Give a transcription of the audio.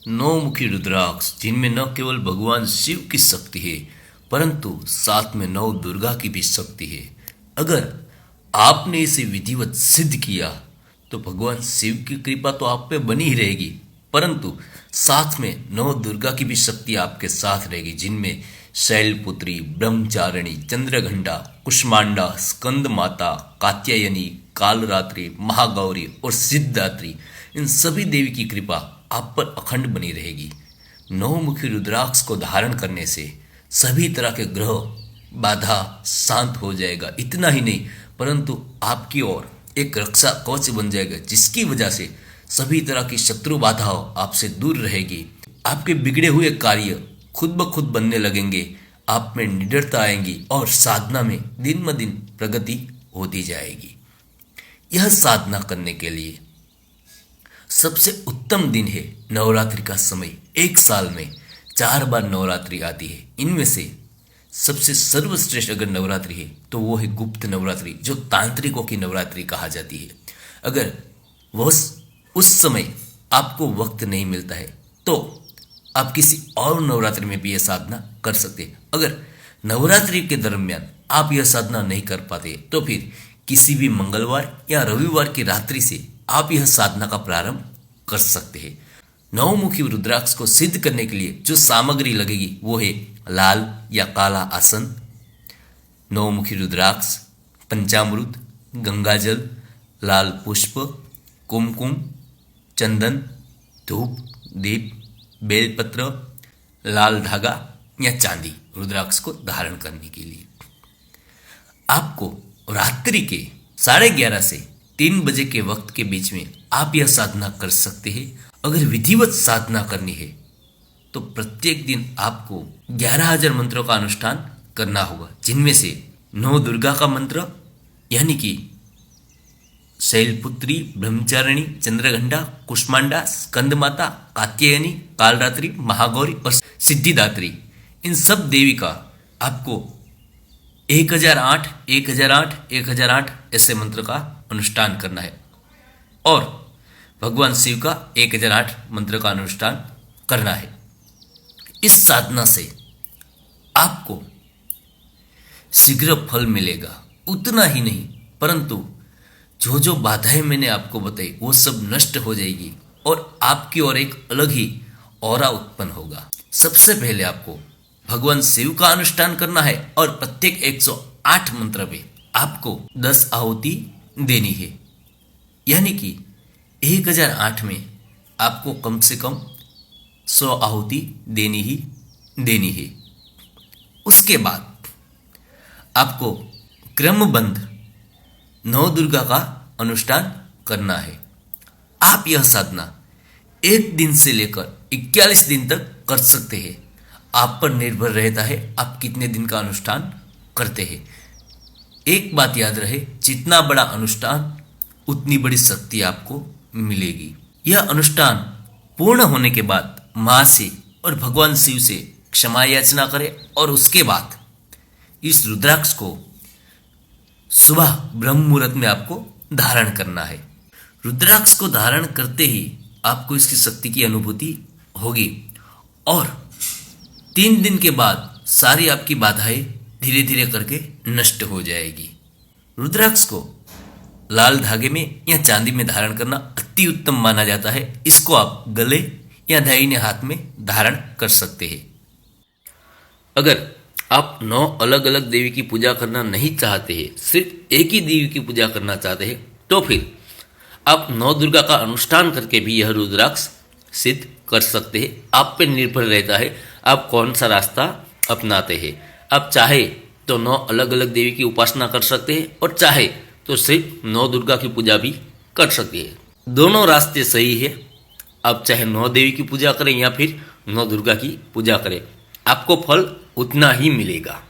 नौ मुखी रुद्राक्ष जिनमें न केवल भगवान शिव की शक्ति है परंतु साथ में नौ दुर्गा की भी शक्ति है। अगर आपने इसे विधिवत सिद्ध किया तो भगवान शिव की कृपा तो आप पे बनी ही रहेगी, परंतु साथ में नौ दुर्गा की भी शक्ति आपके साथ रहेगी, जिनमें शैलपुत्री, ब्रह्मचारिणी, चंद्रघंटा, कुष्मांडा, स्कंद माता, कात्यायनी, कालरात्रि, महागौरी और सिद्धात्री, इन सभी देवी की कृपा आप पर अखंड बनी रहेगी। नौ मुखी रुद्राक्ष को धारण करने से सभी तरह के ग्रह बाधा शांत हो जाएगा। इतना ही नहीं परंतु आपकी ओर एक रक्षा कवच बन जाएगा, जिसकी वजह से सभी तरह की शत्रु बाधाओं आपसे दूर रहेगी। आपके बिगड़े हुए कार्य खुद ब खुद बनने लगेंगे, आप में निडरता आएंगी और साधना में दिन ब दिन प्रगति होती जाएगी। यह साधना करने के लिए सबसे उत्तम दिन है नवरात्रि का समय। एक साल में 4 बार नवरात्रि आती है। इनमें से सबसे सर्वश्रेष्ठ अगर नवरात्रि है तो वो है गुप्त नवरात्रि, जो तांत्रिकों की नवरात्रि कहा जाती है। अगर वह उस समय आपको वक्त नहीं मिलता है तो आप किसी और नवरात्रि में भी यह साधना कर सकते हैं। अगर नवरात्रि के दरमियान आप यह साधना नहीं कर पाते तो फिर किसी भी मंगलवार या रविवार की रात्रि से आप यह साधना का प्रारंभ कर सकते हैं। नवमुखी रुद्राक्ष को सिद्ध करने के लिए जो सामग्री लगेगी वो है लाल या काला आसन, नवमुखी रुद्राक्ष, पंचामृत, गंगाजल, लाल पुष्प, कुमकुम, चंदन, धूप, दीप, बेलपत्र, लाल धागा या चांदी रुद्राक्ष को धारण करने के लिए। आपको रात्रि के 11:30 से 3 बजे के वक्त के बीच में आप यह साधना कर सकते हैं। अगर विधिवत साधना करनी है तो प्रत्येक दिन आपको 11,000 मंत्रों का अनुष्ठान करना होगा, जिनमें से 9 दुर्गा का मंत्र यानी कि शैलपुत्री, ब्रह्मचारिणी, चंद्रघंटा, कुष्मांडा, स्कंद माता, कात्यायनी, कालरात्रि, महागौरी और सिद्धिदात्री, इन सब देवी का आपको 1008, 1008, 1008 ऐसे मंत्र का अनुष्ठान करना है और भगवान शिव का 1008 मंत्र का अनुष्ठान करना है। इस साधना से आपको शीघ्र फल मिलेगा। उतना ही नहीं परंतु जो जो बाधाएं मैंने आपको बताई वो सब नष्ट हो जाएगी और आपकी ओर एक अलग ही ऑरा उत्पन्न होगा। सबसे पहले आपको भगवान शिव का अनुष्ठान करना है और प्रत्येक 108 मंत्र पे आपको 10 आहुति देनी है, यानी कि 1008 में आपको कम से कम 100 आहुति देनी है। उसके बाद आपको क्रमबद्ध 9 दुर्गा का अनुष्ठान करना है। आप यह साधना 1 दिन से लेकर 41 दिन तक कर सकते हैं। आप पर निर्भर रहता है आप कितने दिन का अनुष्ठान करते हैं। एक बात याद रहे, जितना बड़ा अनुष्ठान उतनी बड़ी शक्ति आपको मिलेगी। यह अनुष्ठान पूर्ण होने के बाद मां से और भगवान शिव से क्षमा याचना करें और उसके बाद इस रुद्राक्ष को सुबह ब्रह्म मुहूर्त में आपको धारण करना है। रुद्राक्ष को धारण करते ही आपको इसकी शक्ति की अनुभूति होगी और 3 दिन के बाद सारी आपकी बाधाएं धीरे धीरे करके नष्ट हो जाएगी। रुद्राक्ष को लाल धागे में या चांदी में धारण करना अति उत्तम माना जाता है। इसको आप गले या दाहिने हाथ में धारण कर सकते हैं। अगर आप 9 अलग अलग देवी की पूजा करना नहीं चाहते हैं, सिर्फ एक ही देवी की पूजा करना चाहते हैं, तो फिर आप 9 दुर्गा का अनुष्ठान करके भी यह रुद्राक्ष सिद्ध कर सकते हैं। आप पे निर्भर रहता है आप कौन सा रास्ता अपनाते हैं। आप चाहे तो 9 अलग अलग देवी की उपासना कर सकते हैं और चाहे तो सिर्फ 9 दुर्गा की पूजा भी कर सकते हैं। दोनों रास्ते सही है। आप चाहे 9 देवी की पूजा करें या फिर 9 दुर्गा की पूजा करें, आपको फल उतना ही मिलेगा।